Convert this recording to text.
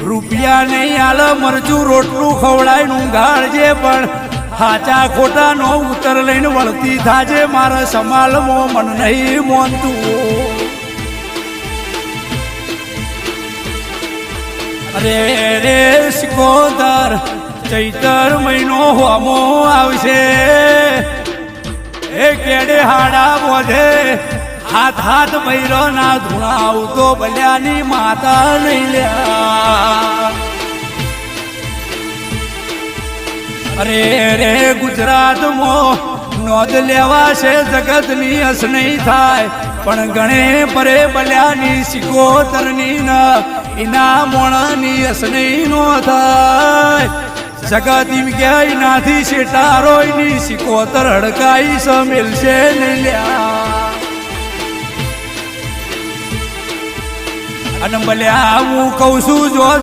રૂપિયા નહીં આલ મરચું રોટલું ખવડાય ઊંઘાડજે પણ હાચા ખોટા નો ઉત્તર લઈને વળતી થાજે મારા સમાલમાં મન નહીં મોનતું અરે રે સિકોદર ચૈતર મહિનો હોમો આવશે એ કેડે હાડા બોધે હાથ હાથ ભૈરો ના ધૂણાવ તો બલ્યાની માતા નહીં લ્યા અરે રે ગુજરાતમાં નોંધ લેવાશે જગતની હસ નહીં થાય પણ ગણે પરે બલ્યાની સિકોતરની ન એના મોણાની હસ નહીં નો થાય જગત એમ ક્યાંય નાથી શેટારો એની સિકોતર હડકાઈ સમેલશે નહીં લ્યા અને ભલે હું કહું છું જો